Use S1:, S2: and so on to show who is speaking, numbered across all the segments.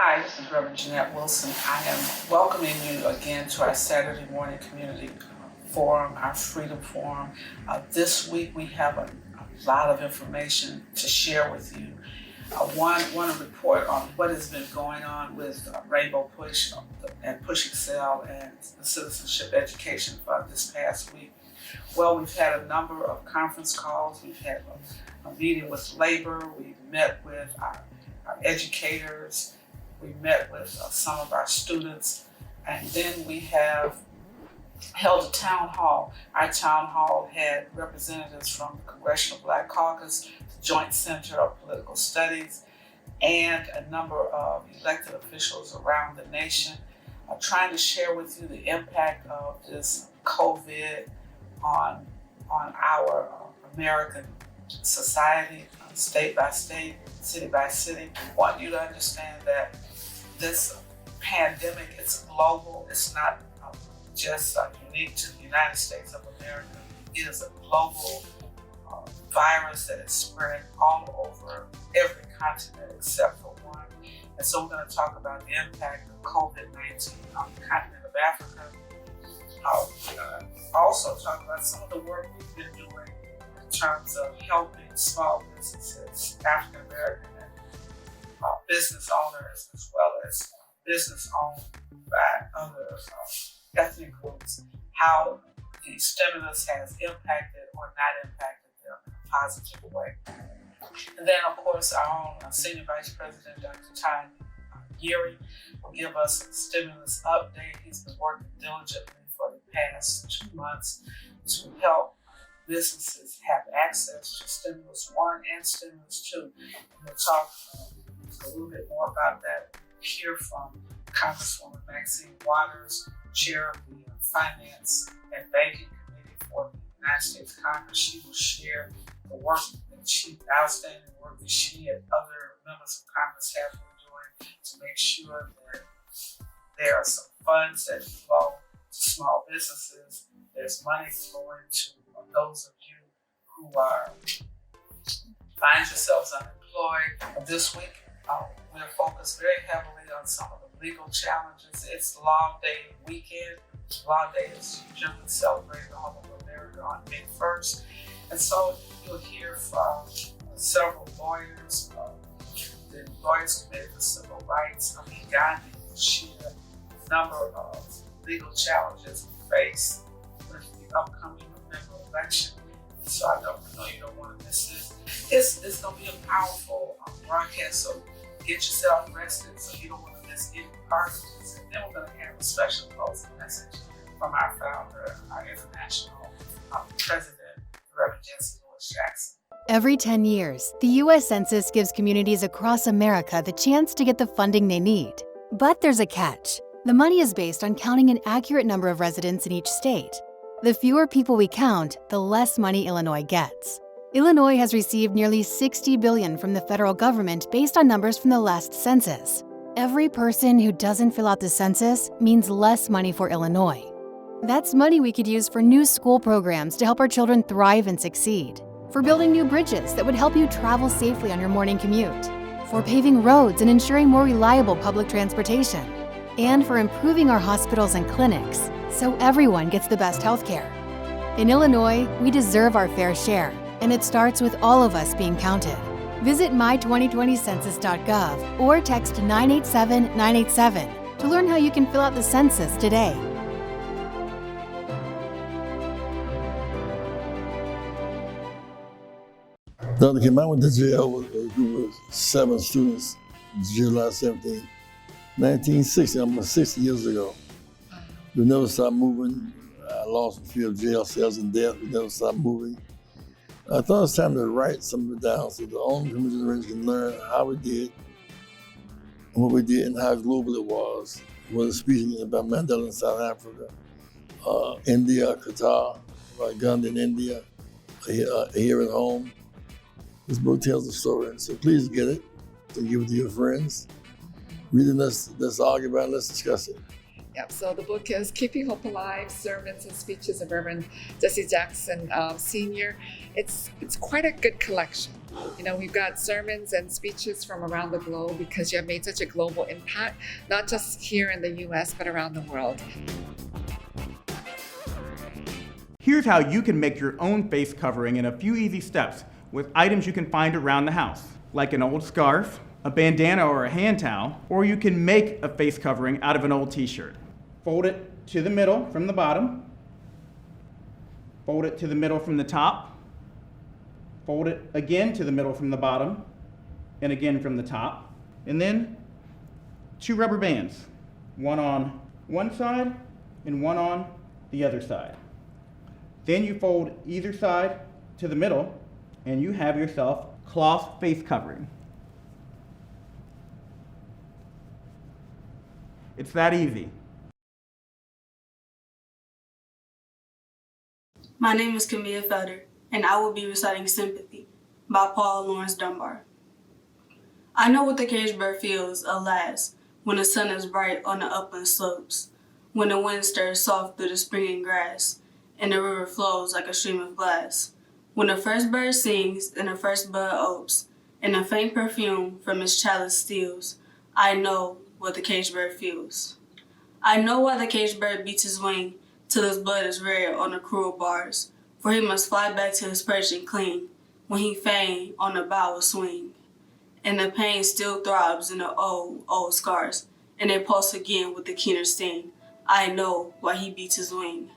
S1: Hi, this is Reverend Jeanette Wilson. I am welcoming you again to our Saturday morning community forum, our Freedom Forum. This week we have a lot of information to share with you. Want to report on what has been going on with Rainbow Push and Push Excel and the Citizenship Education Fund this past week. Well, we've had a number of conference calls. We've had a meeting with labor. We've met with our educators. We met with some of our students, and then we have held a town hall. Our town hall had representatives from the Congressional Black Caucus, the Joint Center of Political Studies, and a number of elected officials around the nation, trying to share with you the impact of this COVID on our American society, state by state, city by city. I want you to understand that this pandemic is global. It's not just unique to the United States of America. It is a global virus that is spread all over every continent except for one. And so we're going to talk about the impact of COVID-19 on the continent of Africa. We're going to also talk about some of the work we've been doing in terms of helping small businesses, African American and business owners, as well as business owned by other ethnic groups, how the stimulus has impacted or not impacted them in a positive way. And then, of course, our own Senior Vice President, Dr. Ty Geary, will give us a stimulus update. He's been working diligently for the past 2 months to help businesses have access to Stimulus 1 and Stimulus 2. And we'll talk a little bit more about that, hear from Congresswoman Maxine Waters, Chair of the Finance and Banking Committee for the United States Congress. She will share the work outstanding work that she and other members of Congress have been doing to make sure that there are some funds that flow to small businesses. There's money flowing to those of you who find yourselves unemployed. This week, we're focused very heavily on some of the legal challenges. It's Law Day weekend. Law Day is generally celebrated all over America on May 1st. And so you'll hear from several lawyers. The Lawyers Committee for Civil Rights, Gandhi, will share a number of legal challenges we face with the upcoming November election. So I know you don't want to miss this. It's going to be a powerful broadcast, so get yourself rested so you don't want to miss any part of this. And then we're going to have a special closing message from our founder, our international president, Reverend Louis Jackson.
S2: Every 10 years, the U.S. Census gives communities across America the chance to get the funding they need. But there's a catch. The money is based on counting an accurate number of residents in each state. The fewer people we count, the less money Illinois gets. Illinois has received nearly $60 billion from the federal government based on numbers from the last census. Every person who doesn't fill out the census means less money for Illinois. That's money we could use for new school programs to help our children thrive and succeed, for building new bridges that would help you travel safely on your morning commute, for paving roads and ensuring more reliable public transportation, and for improving our hospitals and clinics so everyone gets the best health care. In Illinois, we deserve our fair share, and it starts with all of us being counted. Visit my2020census.gov or text 987-987 to learn how you can fill out the census today.
S3: Dr. Kim, I went to jail with a group of 7 students, July 17, 1960, almost 60 years ago. We never stopped moving. I lost a few of jail cells and death. We never stopped moving. I thought it was time to write some of it down so the older generation can learn how we did and what we did and how global it was. Whether speaking about Mandela in South Africa, India, Qatar, about Gandhi in India, here at home. This book tells the story, so please get it and give it to your friends. Read it, let's argue about it, let's discuss it.
S4: Yep, so the book is Keeping Hope Alive, Sermons and Speeches of Reverend Jesse Jackson Sr. It's quite a good collection. You know, we've got sermons and speeches from around the globe because you have made such a global impact, not just here in the US, but around the world.
S5: Here's how you can make your own face covering in a few easy steps with items you can find around the house, like an old scarf, a bandana or a hand towel, or you can make a face covering out of an old t-shirt. Fold it to the middle from the bottom, fold it to the middle from the top, fold it again to the middle from the bottom, and again from the top, and then 2 rubber bands, one on one side and one on the other side. Then you fold either side to the middle, and you have yourself cloth face covering. It's that easy.
S6: My name is Camilla Felder, and I will be reciting Sympathy by Paul Laurence Dunbar. I know what the caged bird feels, alas, when the sun is bright on the upland slopes, when the wind stirs soft through the springing grass, and the river flows like a stream of glass, when the first bird sings and the first bud opes, and the faint perfume from its chalice steals. I know what the caged bird feels. I know why the caged bird beats his wing till his blood is red on the cruel bars, for he must fly back to his perch and cling, when he fain on the bough will swing. And the pain still throbs in the old, old scars, and they pulse again with the keener sting. I know why he beats his wing.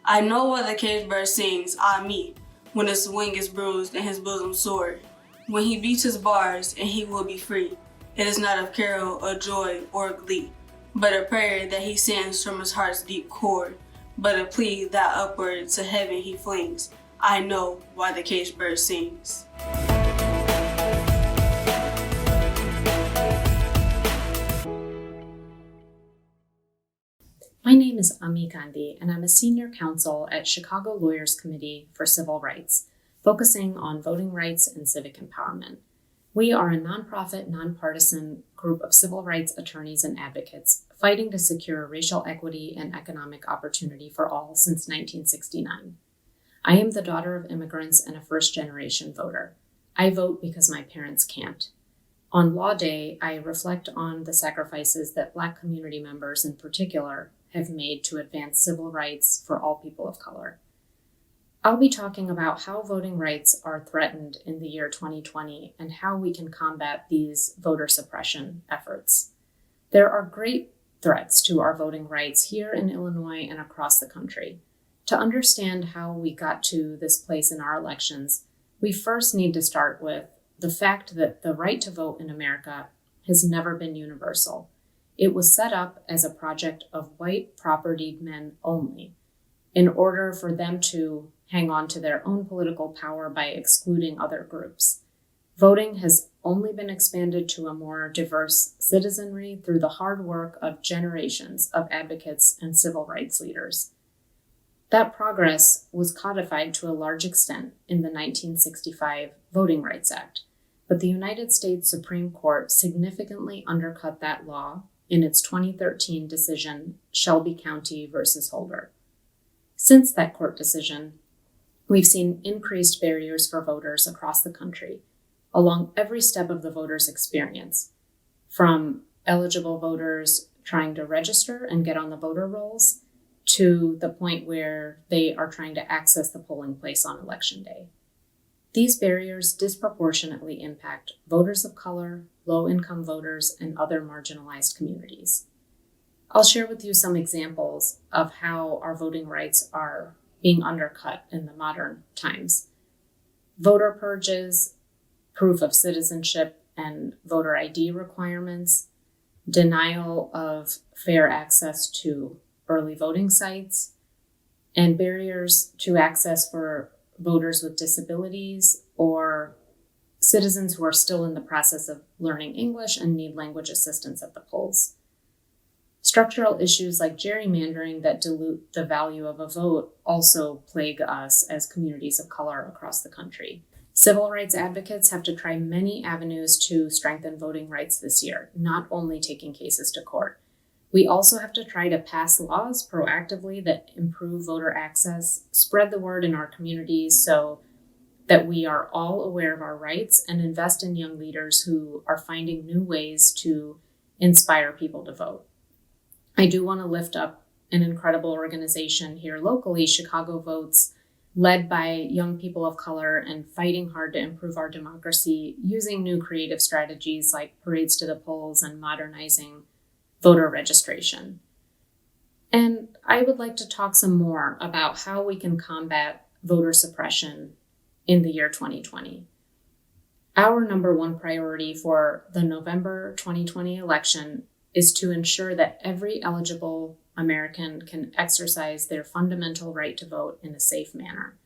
S6: I know why the caged bird sings, ah me, when his wing is bruised and his bosom sore. When he beats his bars and he will be free, it is not of carol or joy or glee, but a prayer that he sends from his heart's deep core, but a plea that upward to heaven he flings. I know why the caged bird sings.
S7: My name is Ami Gandhi, and I'm a senior counsel at Chicago Lawyers Committee for Civil Rights, focusing on voting rights and civic empowerment. We are a nonprofit, nonpartisan group of civil rights attorneys and advocates fighting to secure racial equity and economic opportunity for all since 1969. I am the daughter of immigrants and a first-generation voter. I vote because my parents can't. On Law Day, I reflect on the sacrifices that Black community members in particular have made to advance civil rights for all people of color. I'll be talking about how voting rights are threatened in the year 2020 and how we can combat these voter suppression efforts. There are great threats to our voting rights here in Illinois and across the country. To understand how we got to this place in our elections, we first need to start with the fact that the right to vote in America has never been universal. It was set up as a project of white propertied men only, in order for them to hang on to their own political power by excluding other groups. Voting has only been expanded to a more diverse citizenry through the hard work of generations of advocates and civil rights leaders. That progress was codified to a large extent in the 1965 Voting Rights Act, but the United States Supreme Court significantly undercut that law in its 2013 decision, Shelby County versus Holder. Since that court decision, we've seen increased barriers for voters across the country, along every step of the voter's experience, from eligible voters trying to register and get on the voter rolls, to the point where they are trying to access the polling place on Election Day. These barriers disproportionately impact voters of color, low-income voters, and other marginalized communities. I'll share with you some examples of how our voting rights are being undercut in the modern times. Voter purges, proof of citizenship and voter ID requirements, denial of fair access to early voting sites, and barriers to access for voters with disabilities or citizens who are still in the process of learning English and need language assistance at the polls. Structural issues like gerrymandering that dilute the value of a vote also plague us as communities of color across the country. Civil rights advocates have to try many avenues to strengthen voting rights this year, not only taking cases to court. We also have to try to pass laws proactively that improve voter access, spread the word in our communities so that we are all aware of our rights, and invest in young leaders who are finding new ways to inspire people to vote. I do want to lift up an incredible organization here locally, Chicago Votes, led by young people of color and fighting hard to improve our democracy using new creative strategies like parades to the polls and modernizing voter registration. And I would like to talk some more about how we can combat voter suppression in the year 2020. Our number one priority for the November 2020 election is to ensure that every eligible American can exercise their fundamental right to vote in a safe manner.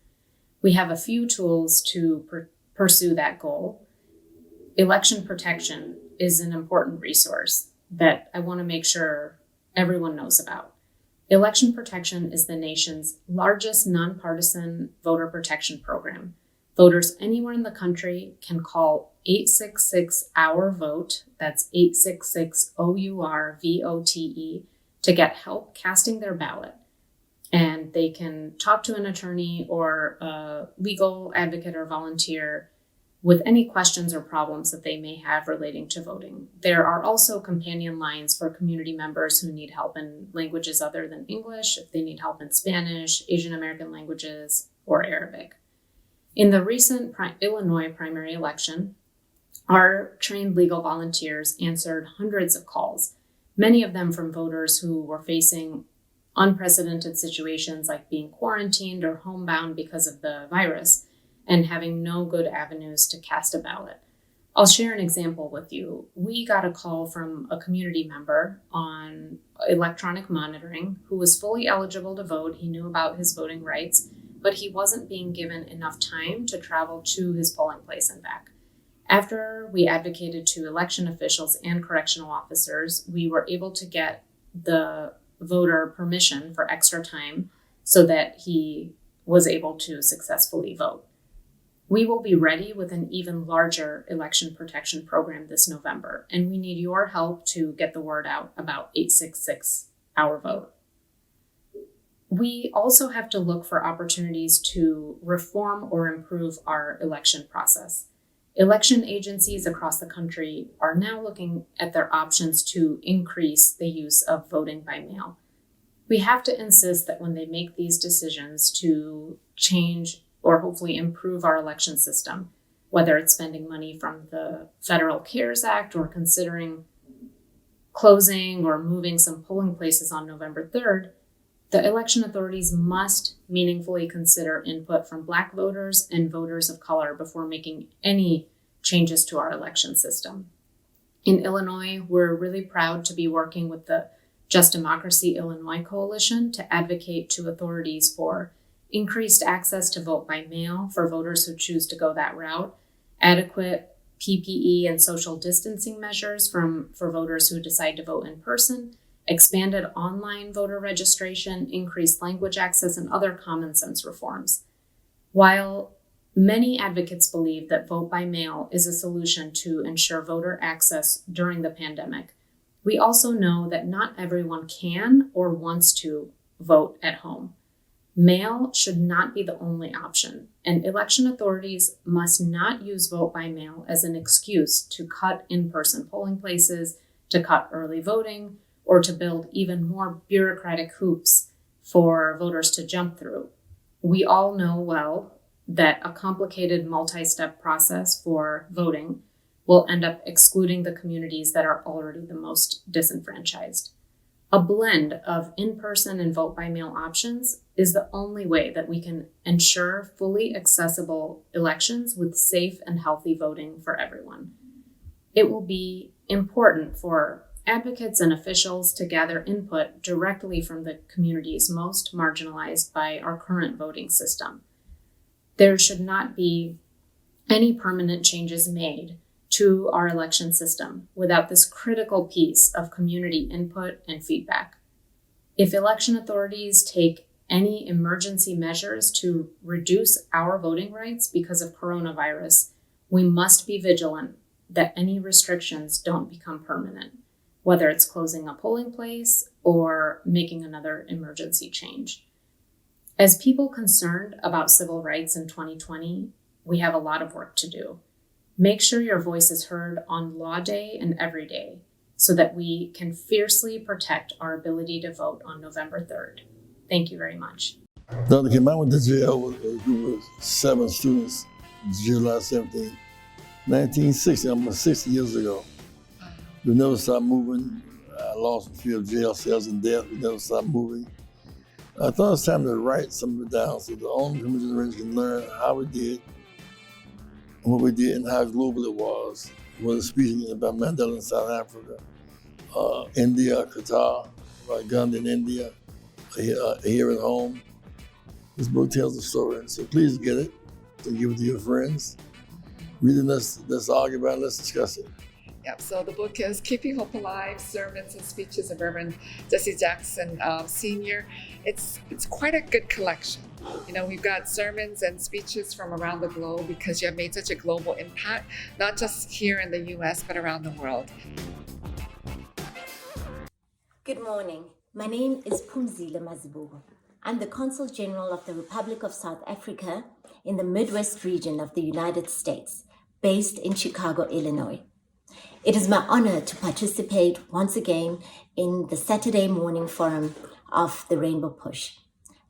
S7: We have a few tools to pursue that goal. Election protection is an important resource that I want to make sure everyone knows about. Election protection is the nation's largest nonpartisan voter protection program. Voters anywhere in the country can call 866-OUR-VOTE, that's 866-OUR-VOTE, to get help casting their ballot. And they can talk to an attorney or a legal advocate or volunteer with any questions or problems that they may have relating to voting. There are also companion lines for community members who need help in languages other than English, if they need help in Spanish, Asian American languages, or Arabic. In the recent Illinois primary election, our trained legal volunteers answered hundreds of calls, many of them from voters who were facing unprecedented situations like being quarantined or homebound because of the virus and having no good avenues to cast a ballot. I'll share an example with you. We got a call from a community member on electronic monitoring who was fully eligible to vote. He knew about his voting rights, but he wasn't being given enough time to travel to his polling place and back. After we advocated to election officials and correctional officers, we were able to get the voter permission for extra time so that he was able to successfully vote. We will be ready with an even larger election protection program this November, and we need your help to get the word out about 866-OUR-VOTE. We also have to look for opportunities to reform or improve our election process. Election agencies across the country are now looking at their options to increase the use of voting by mail. We have to insist that when they make these decisions to change or hopefully improve our election system, whether it's spending money from the Federal CARES Act or considering closing or moving some polling places on November 3rd, the election authorities must meaningfully consider input from Black voters and voters of color before making any changes to our election system. In Illinois, we're really proud to be working with the Just Democracy Illinois Coalition to advocate to authorities for increased access to vote by mail for voters who choose to go that route, adequate PPE and social distancing measures for voters who decide to vote in person, expanded online voter registration, increased language access, and other common sense reforms. While many advocates believe that vote by mail is a solution to ensure voter access during the pandemic, we also know that not everyone can or wants to vote at home. Mail should not be the only option, and election authorities must not use vote by mail as an excuse to cut in-person polling places, to cut early voting, or to build even more bureaucratic hoops for voters to jump through. We all know well that a complicated multi-step process for voting will end up excluding the communities that are already the most disenfranchised. A blend of in-person and vote-by-mail options is the only way that we can ensure fully accessible elections with safe and healthy voting for everyone. It will be important for advocates and officials to gather input directly from the communities most marginalized by our current voting system. There should not be any permanent changes made to our election system without this critical piece of community input and feedback. If election authorities take any emergency measures to reduce our voting rights because of coronavirus, we must be vigilant that any restrictions don't become permanent. whether it's closing a polling place or making another emergency change. As people concerned about civil rights in 2020, we have a lot of work to do. Make sure your voice is heard on Law Day and every day so that we can fiercely protect our ability to vote on November 3rd. Thank you very much.
S3: Dr. Kim, I went to jail with a group of 7 students, July 17, 1960, almost 60 years ago. We never stopped moving. I lost a few jail cells and death. We never stopped moving. I thought it was time to write some of it down so the older generation can learn how we did and what we did and how global it was. Whether speaking about Mandela in South Africa, India, Qatar, about Gandhi in India, here at home. This book tells the story, so please get it and give it to your friends. Read it, let's argue about it, let's discuss it.
S4: Yep, so the book is Keeping Hope Alive, Sermons and Speeches of Reverend Jesse Jackson Sr. It's quite a good collection. You know, we've got sermons and speeches from around the globe because you have made such a global impact, not just here in the US, but around the world.
S8: Good morning. My name is Phumzile Mazibuko. I'm the Consul General of the Republic of South Africa in the Midwest region of the United States, based in Chicago, Illinois. It is my honor to participate once again in the Saturday morning forum of the Rainbow Push.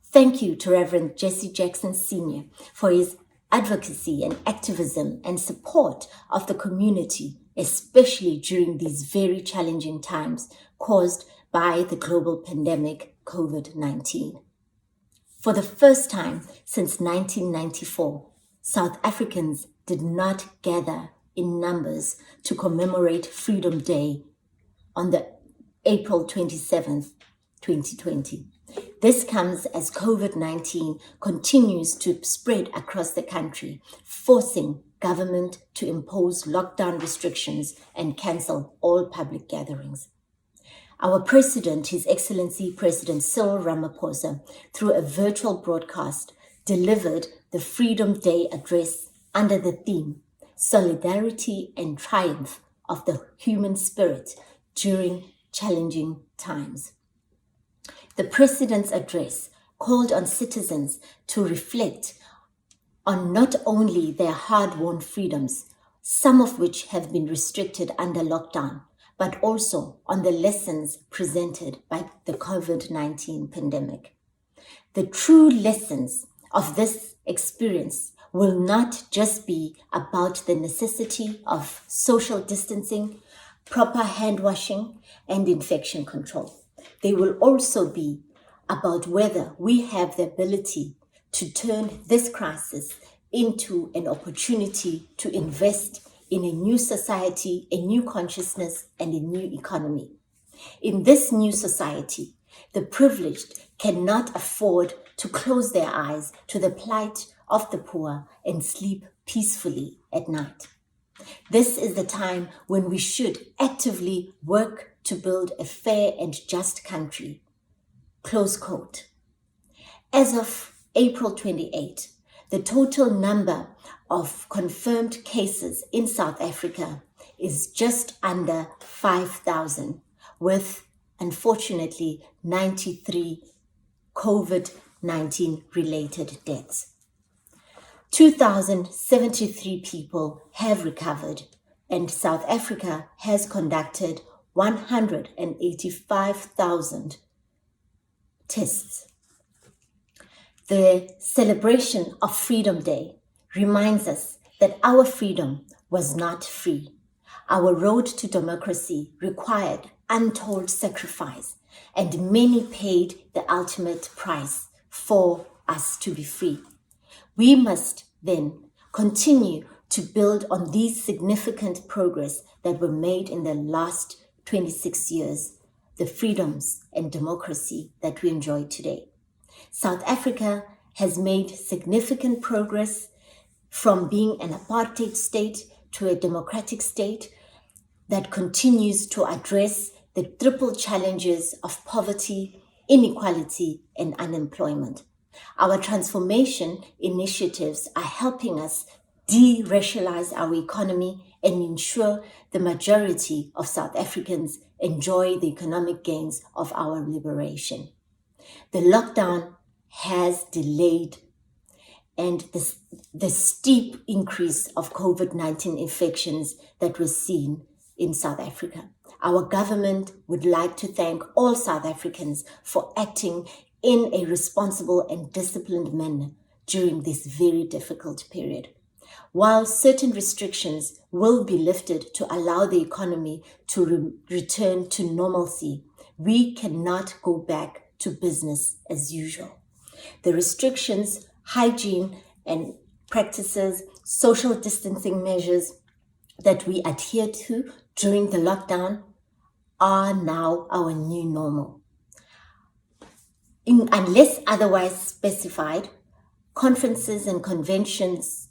S8: Thank you to Reverend Jesse Jackson Sr. for his advocacy and activism and support of the community, especially during these very challenging times caused by the global pandemic COVID-19. For the first time since 1994, South Africans did not gather in numbers to commemorate Freedom Day on the April 27th, 2020. This comes as COVID-19 continues to spread across the country, forcing government to impose lockdown restrictions and cancel all public gatherings. Our President, His Excellency President Cyril Ramaphosa, through a virtual broadcast, delivered the Freedom Day address under the theme, Solidarity and Triumph of the Human Spirit During Challenging Times. The President's address called on citizens to reflect on not only their hard-won freedoms, some of which have been restricted under lockdown, but also on the lessons presented by the COVID-19 pandemic. The true lessons of this experience will not just be about the necessity of social distancing, proper hand washing, and infection control. They will also be about whether we have the ability to turn this crisis into an opportunity to invest in a new society, a new consciousness, and a new economy. In this new society, the privileged cannot afford to close their eyes to the plight of the poor and sleep peacefully at night. This is the time when we should actively work to build a fair and just country. Close quote. As of April 28, the total number of confirmed cases in South Africa is just under 5,000, with unfortunately 93 COVID-19 related deaths. 2,073 people have recovered, and South Africa has conducted 185,000 tests. The celebration of Freedom Day reminds us that our freedom was not free. Our road to democracy required untold sacrifice, and many paid the ultimate price for us to be free. We must then continue to build on these significant progress that were made in the last 26 years, the freedoms and democracy that we enjoy today. South Africa has made significant progress from being an apartheid state to a democratic state that continues to address the triple challenges of poverty, inequality, and unemployment. Our transformation initiatives are helping us de-racialize our economy and ensure the majority of South Africans enjoy the economic gains of our liberation. The lockdown has delayed and the steep increase of COVID-19 infections that was seen in South Africa. Our government would like to thank all South Africans for acting in a responsible and disciplined manner during this very difficult period. While certain restrictions will be lifted to allow the economy to return to normalcy, we cannot go back to business as usual. The restrictions, hygiene and practices, social distancing measures that we adhere to during the lockdown are now our new normal. Unless otherwise specified, conferences and conventions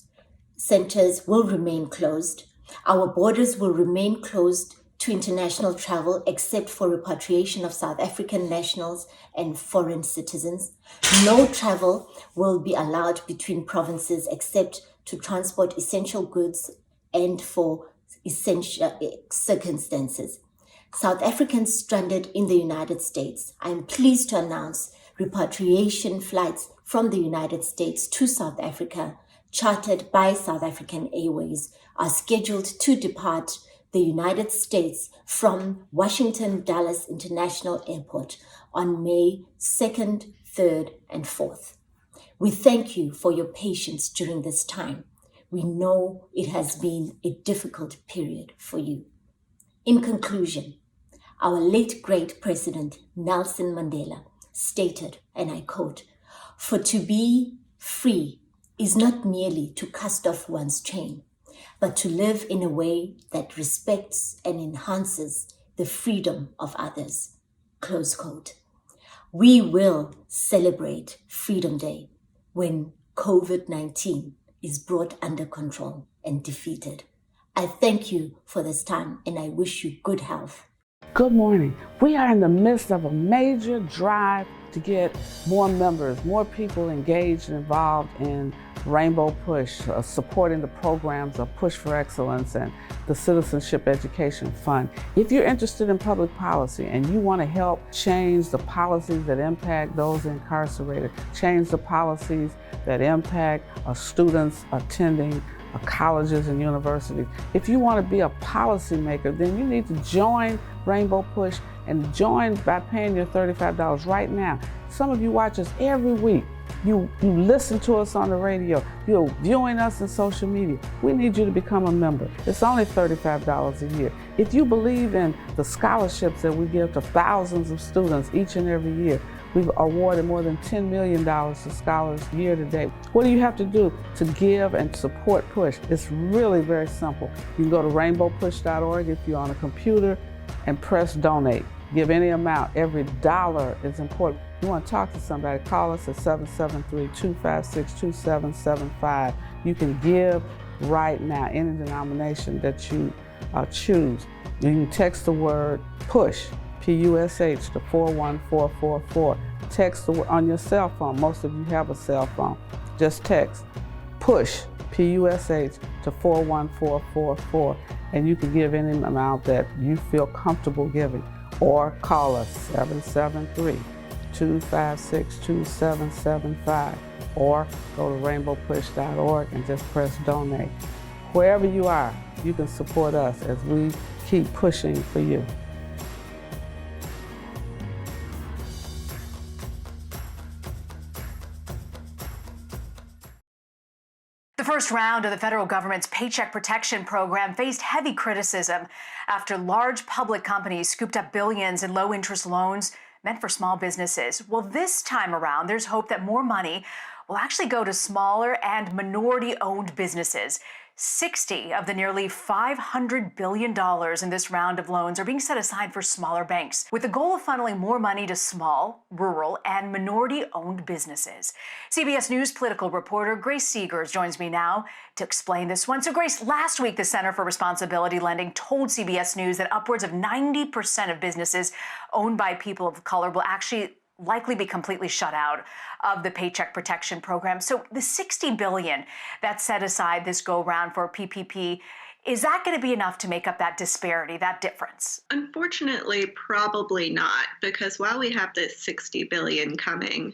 S8: centers will remain closed. Our borders will remain closed to international travel except for repatriation of South African nationals and foreign citizens. No travel will be allowed between provinces except to transport essential goods and for essential circumstances. South Africans stranded in the United States, I am pleased to announce repatriation flights from the United States to South Africa, chartered by South African Airways, are scheduled to depart the United States from Washington Dulles International Airport on May 2nd, 3rd, and 4th. We thank you for your patience during this time. We know it has been a difficult period for you. In conclusion, our late great President Nelson Mandela stated, and I quote, "For to be free is not merely to cast off one's chain, but to live in a way that respects and enhances the freedom of others." Close quote. We will celebrate Freedom Day when COVID-19 is brought under control and defeated. I thank you for this time and I wish you good health.
S9: Good morning. We are in the midst of a major drive to get more members, more people engaged and involved in Rainbow Push, supporting the programs of Push for Excellence and the Citizenship Education Fund. If you're interested in public policy and you want to help change the policies that impact those incarcerated, change the policies that impact students attending colleges and universities, if you want to be a policymaker, then you need to join Rainbow Push and join by paying your $35 right now. Some of you watch us every week. You listen to us on the radio. You're viewing us in social media. We need you to become a member. It's only $35 a year. If you believe in the scholarships that we give to thousands of students each and every year, we've awarded more than $10 million to scholars year to date. What do you have to do to give and support Push? It's really very simple. You can go to rainbowpush.org if you're on a computer and press donate. Give any amount. Every dollar is important. You want to talk to somebody, call us at 773-256-2775. You can give right now, any denomination that you choose. You can text the word PUSH, P-U-S-H, to 41444. Text on your cell phone. Most of you have a cell phone. Just text PUSH, P-U-S-H, to 41444. And you can give any amount that you feel comfortable giving. Or call us 773-256-2775, or go to rainbowpush.org and just press donate. Wherever you are, you can support us as we keep pushing for you.
S10: The first round of the federal government's Paycheck Protection Program faced heavy criticism after large public companies scooped up billions in low-interest loans meant for small businesses. Well, this time around, there's hope that more money will actually go to smaller and minority-owned businesses. 60 of the nearly $500 billion in this round of loans are being set aside for smaller banks, with the goal of funneling more money to small, rural, and minority-owned businesses. CBS News political reporter Grace Seegers joins me now to explain this one. So Grace, last week the Center for Responsibility Lending told CBS News that upwards of 90% of businesses owned by people of color will actually likely be completely shut out of the Paycheck Protection Program. So the $60 billion that's set aside this go-round for PPP, Is that going to be enough to make up that disparity, that difference?
S11: Unfortunately, probably not, because while we have this 60 billion coming,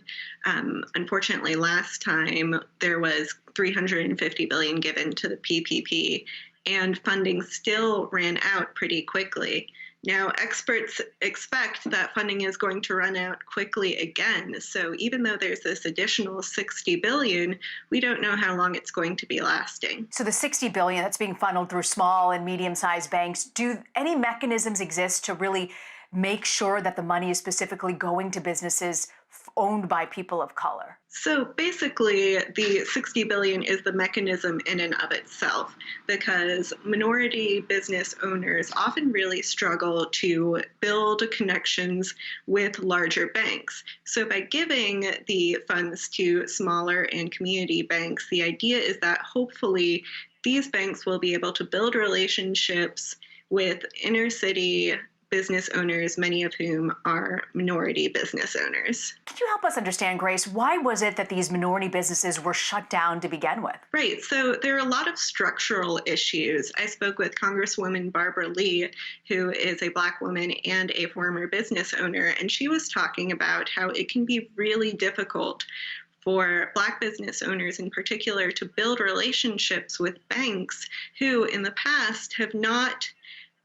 S11: unfortunately last time there was 350 billion given to the PPP, and funding still ran out pretty quickly. Now, experts expect that funding is going to run out quickly again. So even though there's this additional 60 billion, we don't know how long it's going to be lasting.
S10: So the 60 billion that's being funneled through small and medium-sized banks, do any mechanisms exist to really make sure that the money is specifically going to businesses owned by people of color?
S11: So basically, the 60 billion is the mechanism in and of itself, because minority business owners often really struggle to build connections with larger banks. So by giving the funds to smaller and community banks, the idea is that hopefully these banks will be able to build relationships with inner city business owners, many of whom are minority business owners.
S10: Can you help us understand, Grace, why was it that these minority businesses were shut down to begin with?
S11: Right. So there are a lot of structural issues. I spoke with Congresswoman Barbara Lee, who is a Black woman and a former business owner, and she was talking about how it can be really difficult for Black business owners in particular to build relationships with banks who in the past have not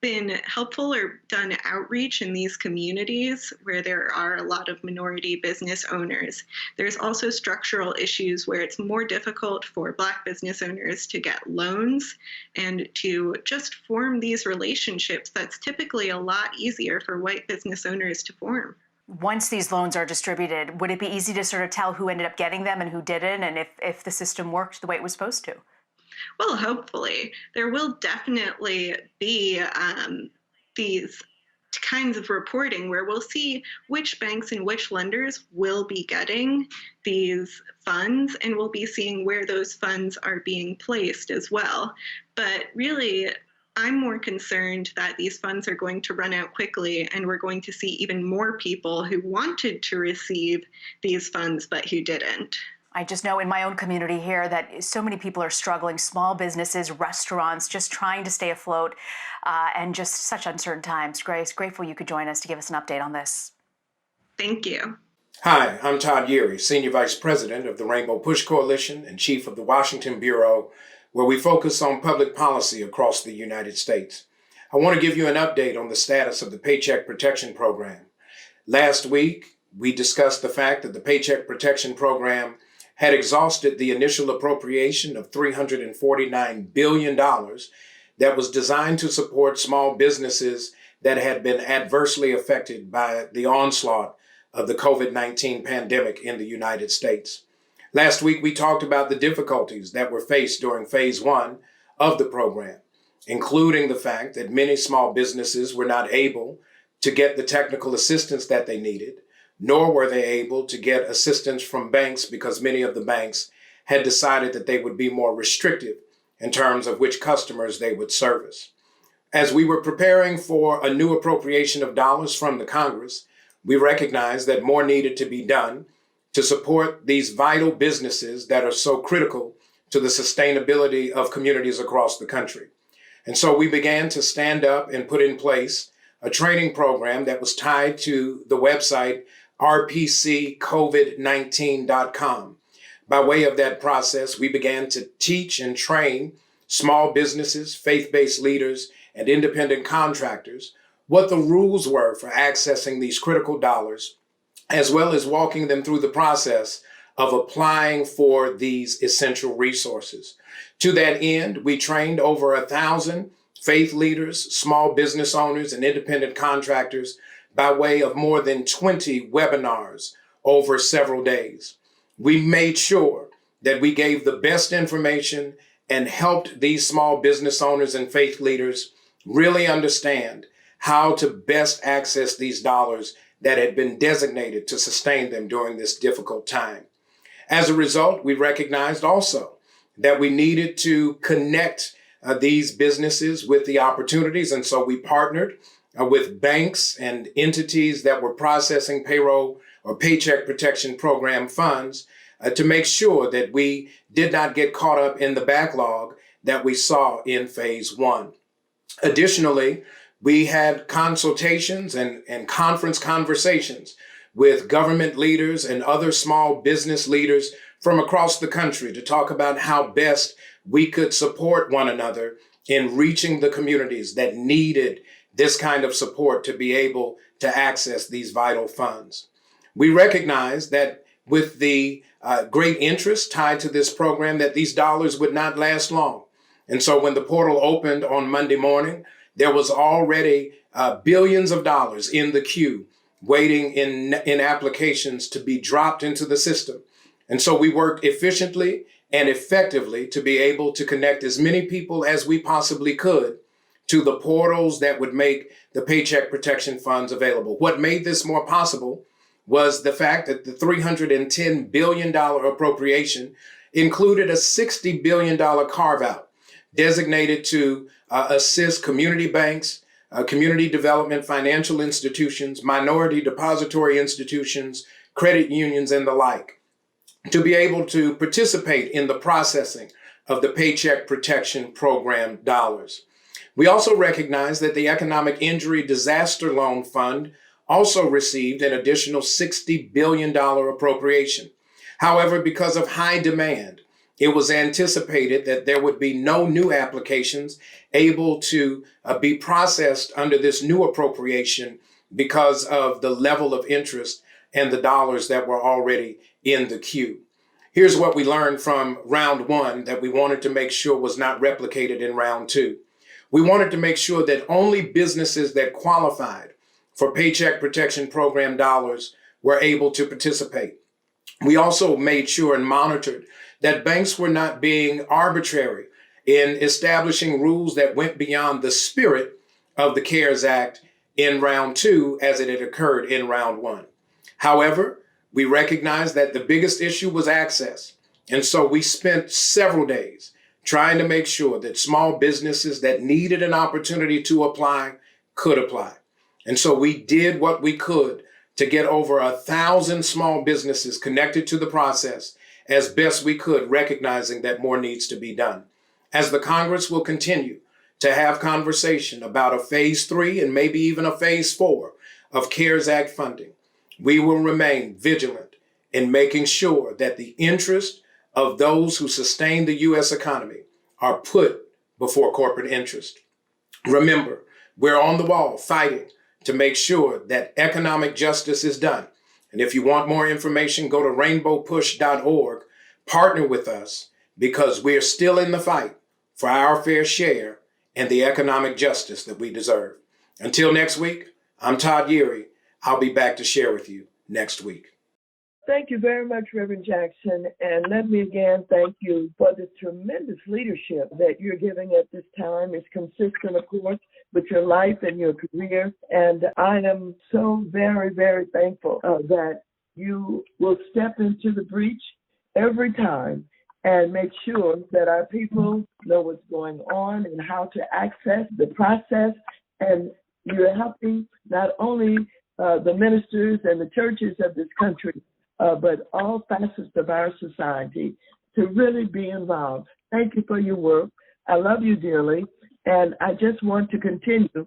S11: been helpful or done outreach in these communities where there are a lot of minority business owners. There's also structural issues where it's more difficult for Black business owners to get loans and to just form these relationships. That's typically a lot easier for white business owners to form.
S10: Once these loans are distributed, would it be easy to sort of tell who ended up getting them and who didn't, and if the system worked the way it was supposed to?
S11: Well, hopefully. There will definitely be these kinds of reporting where we'll see which banks and which lenders will be getting these funds, and we'll be seeing where those funds are being placed as well. But really, I'm more concerned that these funds are going to run out quickly, and we're going to see even more people who wanted to receive these funds but who didn't.
S10: I just know in my own community here that so many people are struggling, small businesses, restaurants, just trying to stay afloat, and just such uncertain times. Grace, grateful you could join us to give us an update on this.
S11: Thank you.
S12: Hi, I'm Todd Yeary, Senior Vice President of the Rainbow Push Coalition and Chief of the Washington Bureau, where we focus on public policy across the United States. I want to give you an update on the status of the Paycheck Protection Program. Last week, we discussed the fact that the Paycheck Protection Program had exhausted the initial appropriation of $349 billion that was designed to support small businesses that had been adversely affected by the onslaught of the COVID-19 pandemic in the United States. Last week, we talked about the difficulties that were faced during phase one of the program, including the fact that many small businesses were not able to get the technical assistance that they needed, nor were they able to get assistance from banks because many of the banks had decided that they would be more restrictive in terms of which customers they would service. As we were preparing for a new appropriation of dollars from the Congress, we recognized that more needed to be done to support these vital businesses that are so critical to the sustainability of communities across the country. And so we began to stand up and put in place a training program that was tied to the website rpccovid19.com. By way of that process, we began to teach and train small businesses, faith-based leaders, and independent contractors what the rules were for accessing these critical dollars, as well as walking them through the process of applying for these essential resources. To that end, we trained over 1,000 faith leaders, small business owners, and independent contractors by way of more than 20 webinars over several days. We made sure that we gave the best information and helped these small business owners and faith leaders really understand how to best access these dollars that had been designated to sustain them during this difficult time. As a result, we recognized also that we needed to connect these businesses with the opportunities. And so we partnered with banks and entities that were processing payroll or Paycheck Protection Program funds to make sure that we did not get caught up in the backlog that we saw in phase one. Additionally, we had consultations and conference conversations with government leaders and other small business leaders from across the country to talk about how best we could support one another in reaching the communities that needed this kind of support to be able to access these vital funds. We recognize that with the great interest tied to this program, that these dollars would not last long. And so when the portal opened on Monday morning, there was already billions of dollars in the queue waiting in applications to be dropped into the system. And so we worked efficiently and effectively to be able to connect as many people as we possibly could to the portals that would make the Paycheck Protection Funds available. What made this more possible was the fact that the $310 billion appropriation included a $60 billion carve-out designated to assist community banks, community development financial institutions, minority depository institutions, credit unions, and the like, to be able to participate in the processing of the Paycheck Protection Program dollars. We also recognize that the Economic Injury Disaster Loan Fund also received an additional $60 billion appropriation. However, because of high demand, it was anticipated that there would be no new applications able to be processed under this new appropriation because of the level of interest and the dollars that were already in the queue. Here's what we learned from round one that we wanted to make sure was not replicated in round two. We wanted to make sure that only businesses that qualified for Paycheck Protection Program dollars were able to participate. We also made sure and monitored that banks were not being arbitrary in establishing rules that went beyond the spirit of the CARES Act in round two as it had occurred in round one. However, we recognized that the biggest issue was access. And so we spent several days trying to make sure that small businesses that needed an opportunity to apply could apply. And so we did what we could to get over 1,000 small businesses connected to the process as best we could, recognizing that more needs to be done. As the Congress will continue to have conversation about a phase 3 and maybe even a phase 4 of CARES Act funding, we will remain vigilant in making sure that the interest of those who sustain the U.S. economy are put before corporate interest. Remember, we're on the wall fighting to make sure that economic justice is done. And if you want more information, go to rainbowpush.org, partner with us, because we're still in the fight for our fair share and the economic justice that we deserve. Until next week, I'm Todd Yeary. I'll be back to share with you next week.
S13: Thank you very much, Reverend Jackson. And let me again thank you for the tremendous leadership that you're giving at this time. It's consistent, of course, with your life and your career. And I am so very, very thankful that you will step into the breach every time and make sure that our people know what's going on and how to access the process. And you're helping not only the ministers and the churches of this country, but all facets of our society to really be involved. Thank you for your work. I love you dearly, and I just want to continue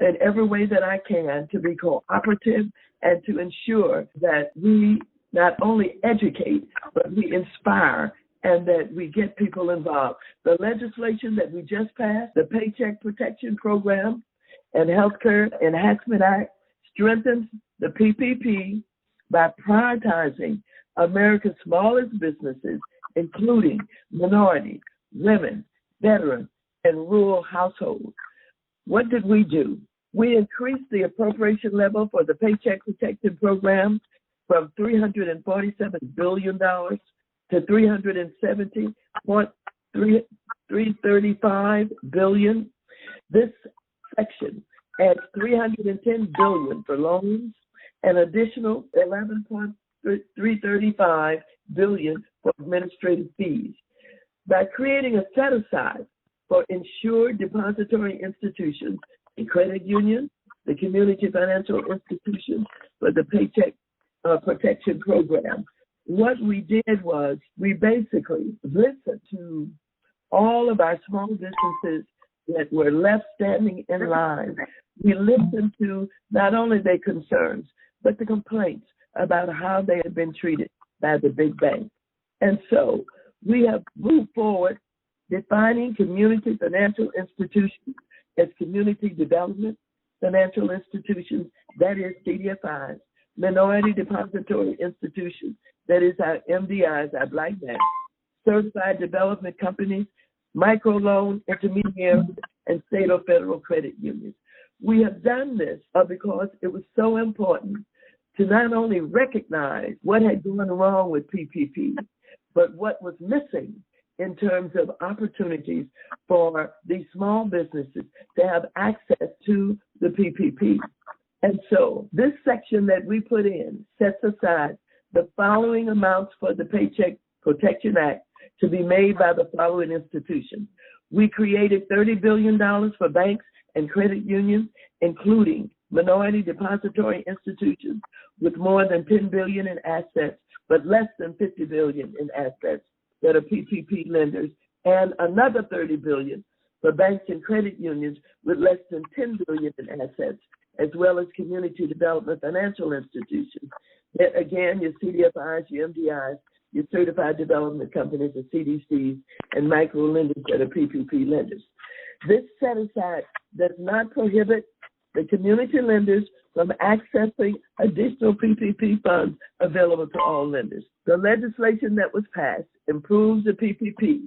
S13: in every way that I can to be cooperative and to ensure that we not only educate, but we inspire and that we get people involved. The legislation that we just passed, the Paycheck Protection Program and Healthcare Enhancement Act, strengthens the PPP by prioritizing America's smallest businesses, including minorities, women, veterans, and rural households. What did we do? We increased the appropriation level for the Paycheck Protection Program from $347 billion to $335 billion. This section adds $310 billion for loans, an additional $11.335 billion for administrative fees. By creating a set-aside for insured depository institutions, the credit unions, the community financial institutions for the Paycheck Protection Program, what we did was we basically listened to all of our small businesses that were left standing in line. We listened to not only their concerns, but the complaints about how they had been treated by the big banks. And so we have moved forward defining community financial institutions as community development financial institutions, that is CDFIs, minority depository institutions, that is our MDIs, our black banks, certified development companies, microloan intermediaries, and state or federal credit unions. We have done this because it was so important to not only recognize what had gone wrong with PPP, but what was missing in terms of opportunities for these small businesses to have access to the PPP. And so this section that we put in sets aside the following amounts for the Paycheck Protection Act to be made by the following institutions. We created $30 billion for banks and credit unions, including minority depository institutions with more than $10 billion in assets, but less than $50 billion in assets that are PPP lenders, and another $30 billion for banks and credit unions with less than $10 billion in assets, as well as community development financial institutions. That, again, your CDFIs, your MDIs, your certified development companies, the CDCs, and micro lenders that are PPP lenders. This set aside does not prohibit the community lenders from accessing additional PPP funds available to all lenders. The legislation that was passed improves the PPP,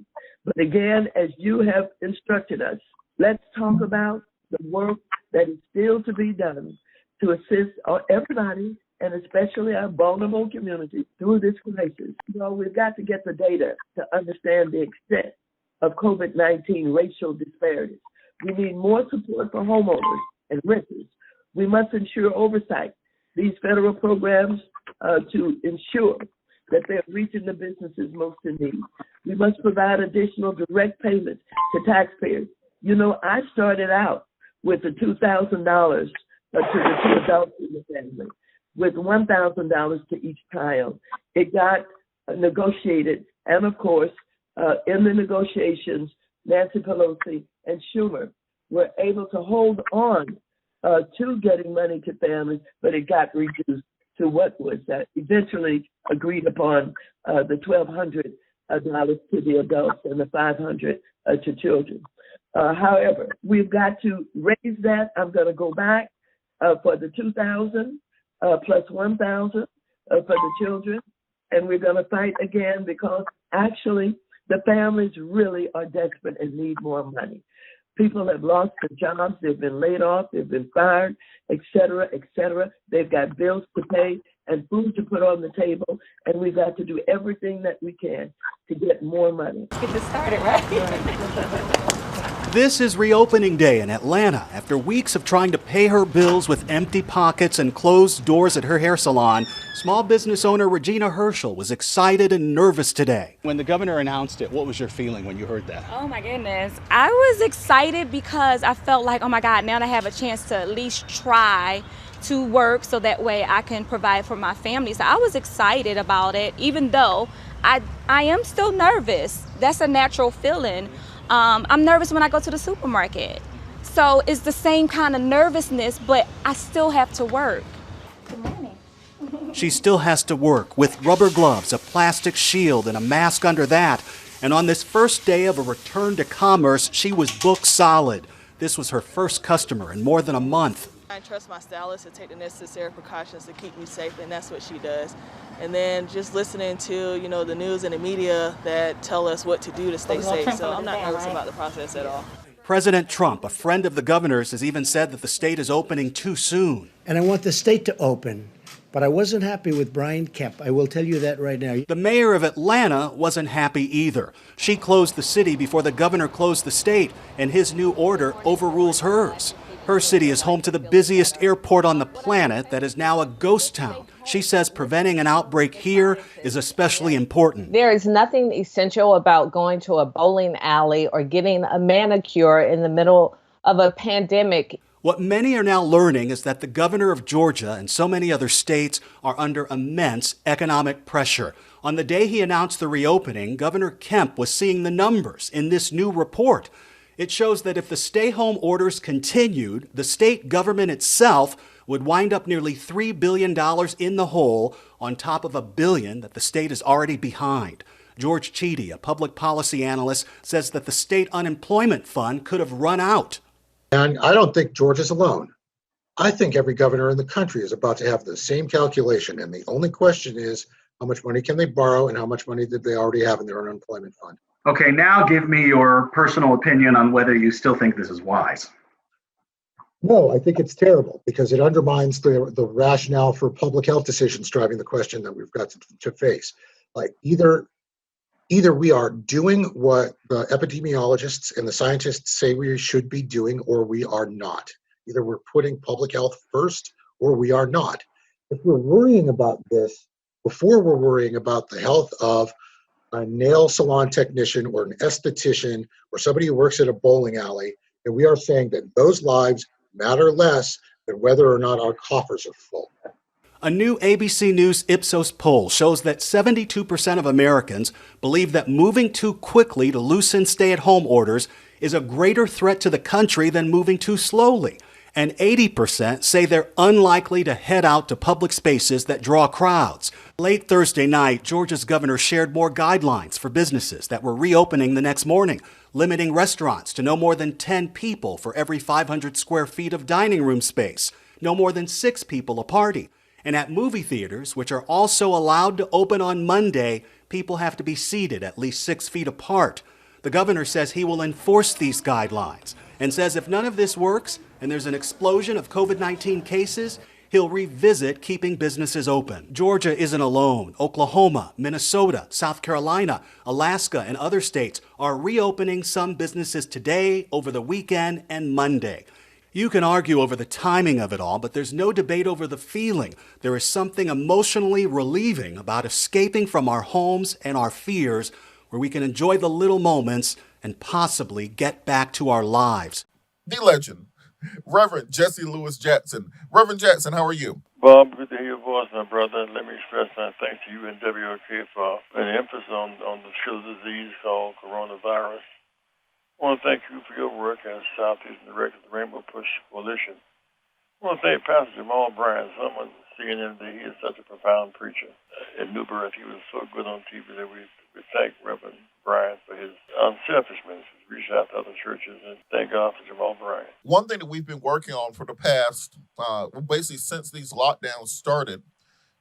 S13: but again, as you have instructed us, let's talk about the work that is still to be done to assist everybody, and especially our vulnerable communities, through this crisis. So we've got to get the data to understand the extent of COVID-19 racial disparities. We need more support for homeowners and renters. We must ensure oversight, these federal programs to ensure that they're reaching the businesses most in need. We must provide additional direct payments to taxpayers. You know, I started out with the $2,000 to the two adults in the family, with $1,000 to each child. It got negotiated, and of course, in the negotiations, Nancy Pelosi and Schumer were able to hold on to getting money to families, but it got reduced to what was eventually agreed upon, the $1,200 to the adults and the $500 to children. However, we've got to raise that. I'm going to go back for the $2,000 plus $1,000 for the children, and we're going to fight again because actually the families really are desperate and need more money. People have lost their jobs, they've been laid off, they've been fired, et cetera, et cetera. They've got bills to pay and food to put on the table, and we've got to do everything that we can to get more money.
S14: Let's get this started, right?
S15: This is reopening day in Atlanta. After weeks of trying to pay her bills with empty pockets and closed doors at her hair salon, small business owner Regina Herschel was excited and nervous today. When the governor announced it, what was your feeling when you heard that?
S14: Oh my goodness. I was excited because I felt like, oh my God, now I have a chance to at least try to work so that way I can provide for my family. So I was excited about it, even though I am still nervous. That's a natural feeling. I'm nervous when I go to the supermarket. So it's the same kind of nervousness, but I still have to work. Good morning.
S15: She still has to work with rubber gloves, a plastic shield, and a mask under that. And on this first day of a return to commerce, she was booked solid. This was her first customer in more than a month.
S16: I trust my stylist to take the necessary precautions to keep me safe, and that's what she does. And then just listening to, the news and the media that tell us what to do to stay safe. So I'm not nervous about the process at all.
S15: President Trump, a friend of the governor's, has even said that the state is opening too soon.
S17: And I want the state to open, but I wasn't happy with Brian Kemp. I will tell you that right now.
S15: The mayor of Atlanta wasn't happy either. She closed the city before the governor closed the state, and his new order overrules hers. Her city is home to the busiest airport on the planet that is now a ghost town. She says preventing an outbreak here is especially important.
S18: There is nothing essential about going to a bowling alley or getting a manicure in the middle of a pandemic.
S15: What many are now learning is that the governor of Georgia and so many other states are under immense economic pressure. On the day he announced the reopening, Governor Kemp was seeing the numbers in this new report. It shows that if the stay-home orders continued, the state government itself would wind up nearly $3 billion in the hole on top of $1 billion that the state is already behind. George Cheedy, a public policy analyst, says that the state unemployment fund could have run out.
S19: And I don't think George is alone. I think every governor in the country is about to have the same calculation. And the only question is, how much money can they borrow and how much money did they already have in their unemployment fund?
S20: Okay, now give me your personal opinion on whether you still think this is wise.
S19: No, I think it's terrible because it undermines the rationale for public health decisions driving the question that we've got to face. Like either we are doing what the epidemiologists and the scientists say we should be doing, or we are not. Either we're putting public health first, or we are not. If we're worrying about this before we're worrying about the health of a nail salon technician or an esthetician or somebody who works at a bowling alley, and we are saying that those lives matter less than whether or not our coffers are full.
S15: A new ABC News Ipsos poll shows that 72% of Americans believe that moving too quickly to loosen stay-at-home orders is a greater threat to the country than moving too slowly. And 80% say they're unlikely to head out to public spaces that draw crowds. Late Thursday night, Georgia's governor shared more guidelines for businesses that were reopening the next morning, limiting restaurants to no more than 10 people for every 500 square feet of dining room space, no more than 6 people a party. And at movie theaters, which are also allowed to open on Monday, people have to be seated at least 6 feet apart. The governor says he will enforce these guidelines and says if none of this works and there's an explosion of COVID-19 cases, he'll revisit keeping businesses open. Georgia isn't alone. Oklahoma, Minnesota, South Carolina, Alaska, and other states are reopening some businesses today, over the weekend, and Monday. You can argue over the timing of it all, but there's no debate over the feeling. There is something emotionally relieving about escaping from our homes and our fears, where we can enjoy the little moments and possibly get back to our lives.
S21: The legend, Reverend Jesse Lewis Jackson. Reverend Jackson, how are you?
S22: Bob, good to hear your voice, my brother. Let me express my thanks to you and WOK for an emphasis on the chill disease called coronavirus. I want to thank you for your work as Southeastern Director of the Rainbow Push Coalition. I want to thank Pastor Jamal Bryant. Someone seeing him that he is such a profound preacher. In New Birth, he was so good on TV that we thank Reverend Bryant for his unselfishness. He's reached out to other churches, and thank God for Jamal Bryant.
S21: One thing that we've been working on for the past, basically since these lockdowns started,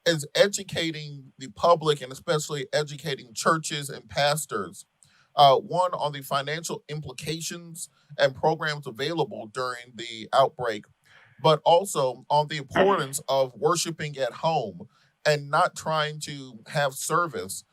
S21: is educating the public and especially educating churches and pastors. One, on the financial implications and programs available during the outbreak, but also on the importance of worshiping at home and not trying to have service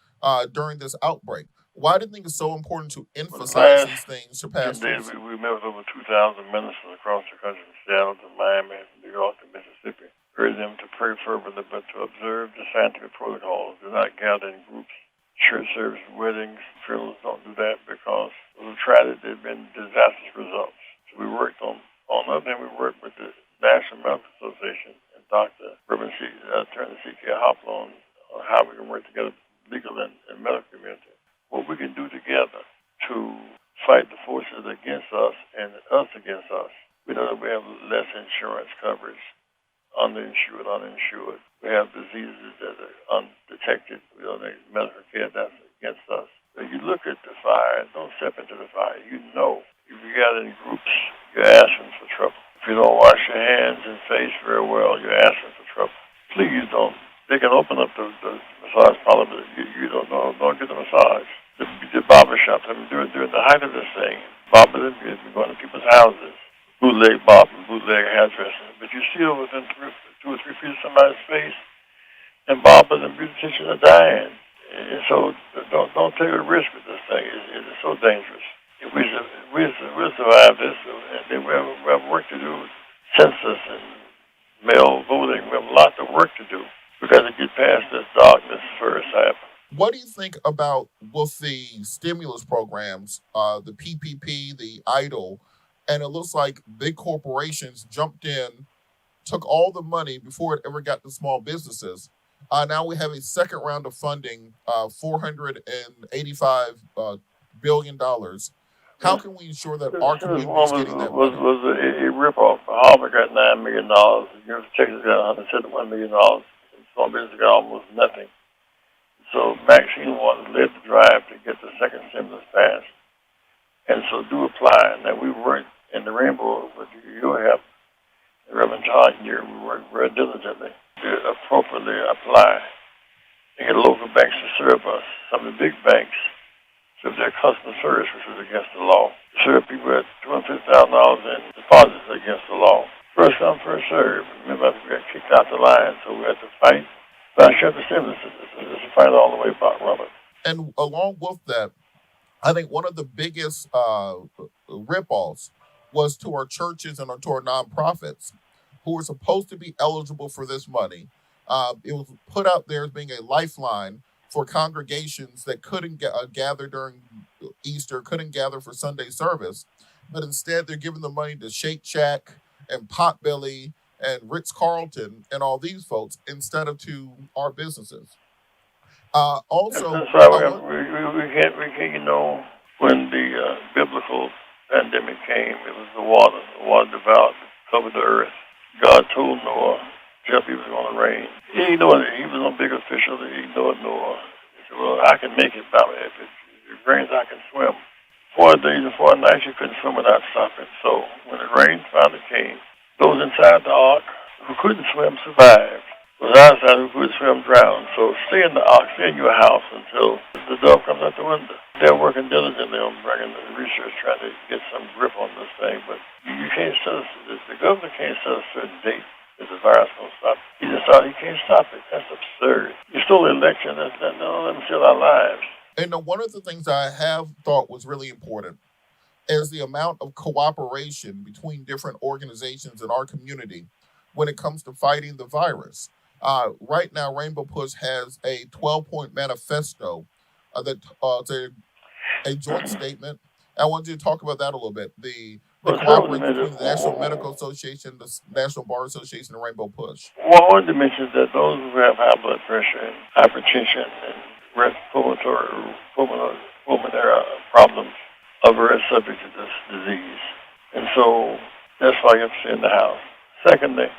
S21: during this outbreak. Why do you think it's so important to emphasize these things to pastors?
S22: We met with over 2,000 ministers across the country, from Seattle to Miami, New York to Mississippi. Urge them to pray fervently, but to observe the scientific protocols. Do not gather in groups. Church service, weddings, funerals, don't do that because we've tried it. There have been disastrous results. So we worked on other hand, we worked with the National Medical Association and Dr. Attorney C.K. Hopla on how we can work together, legal and medical community. What we can do together to fight the forces against us and us against us. We know that we have less insurance coverage, underinsured, uninsured. We have diseases that are undetected. We don't need medical care that's against us. But you look at the fire, don't step into the fire. You know, if you got in groups, you're asking for trouble. If you don't wash your hands and face very well, you're asking for trouble. Please don't. They can open up the massage parlor, but you don't know. Don't get the massage. The barber shops, during the height of this thing, barbers have been going to people's houses, bootleg barber, bootleg hairdresser. But you still within 2 or 3 feet of somebody's face, and barbers and beauticians are dying. And so don't take a risk with this thing. It is so dangerous. If we'll survive this, and then we have work to do. Census and mail voting, we have a lot of work to do. We've got to get past this darkness first.
S21: What do you think about with the stimulus programs, the PPP, the EIDL, And it looks like big corporations jumped in, took all the money before it ever got to small businesses. Now we have a second round of funding, $485 billion. How can we ensure that our community is getting that money?
S22: Was a ripoff. Harvard got $9 million. The University of Texas got $171 million. And small business got almost nothing. So Maxine Waters led the drive to get the second stimulus passed. And so do apply. Now we worked in the Rainbow with your help, Reverend Todd here. We worked very diligently to appropriately apply and get local banks to serve us. Some of the big banks serve their customer service, which was against the law. Serve people at $250,000 in deposits against the law. First come, first serve. Remember, we got kicked out the line, so we had to fight. But I shut the stimulus. It's a fight all the way back, Robert.
S21: And along with that, I think one of the biggest ripoffs was to our churches and to our nonprofits who were supposed to be eligible for this money. It was put out there as being a lifeline for congregations that couldn't gather during Easter, couldn't gather for Sunday service, but instead they're giving the money to Shake Shack and Potbelly and Ritz-Carlton and all these folks instead of to our businesses. Also,
S22: that's why we can't, when the biblical pandemic came, it was the water devoured, covered the earth. God told Noah, tell people it was going to rain. He ignored it. He was a big official. He ignored Noah. He said, well, I can make it, Baba. If it rains, I can swim. 4 days and 4 nights, you couldn't swim without stopping. So when the rain finally came, those inside the ark who couldn't swim survived. Those outside who couldn't swim drowned. So stay in the ark, stay in your house until the dove comes out the window. They're working diligently on bringing the research, trying to get some grip on this thing. But you can't set the governor can't set a certain date that the virus going to stop. He decided he can't stop it. That's absurd. You stole the election. Let them steal our lives.
S21: And one of the things I have thought was really important is the amount of cooperation between different organizations in our community when it comes to fighting the virus. Right now, Rainbow Push has a 12-point manifesto that's a joint statement. I want you to talk about that a little bit. The cooperation between the National Medical Association, the National Bar Association, and Rainbow Push.
S22: Well, I wanted to mention that those who have high blood pressure and hypertension and pulmonary problems are very subject to this disease. And so that's why you have to stay in the house. Secondly,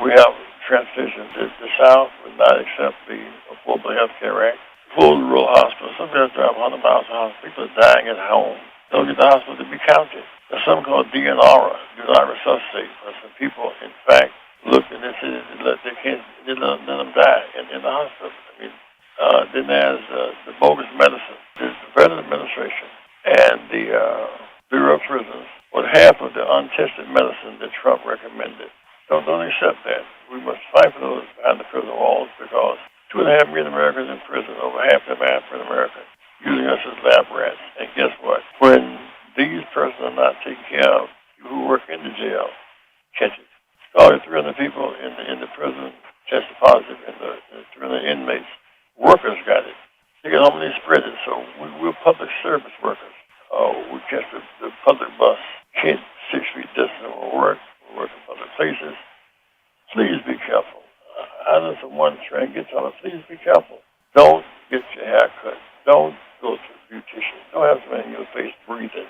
S22: we have transition. The South would not accept the Affordable Health Care Act. Full rural hospitals. Some guys drive 100 miles to hospital. People are dying at home. Don't get the hospital to be counted. There's something called DNR, do not resuscitate. But some people, in fact, looked and they said they let them die in the hospital. I mean, then there's the bogus medicine. There's the Veterans Administration and the Bureau of Prisons with half of the untested medicine that Trump recommended. Don't accept that. We must fight for those behind the prison walls because 2.5 million Americans in prison, over half of them are African American, using us as lab rats. And guess what? When these persons are not taken care of, people who work in the jail catch it. All the 300 people in the prison tested positive, and the 300 inmates, workers got it. They get home and they spread it. So we're public service workers. We catch the public bus, can't 6 feet distance from work. We work in public places. Please be careful. I know someone trying to get to us. Please be careful. Don't get your hair cut. Don't go to the beautician. Don't have somebody in your face breathing.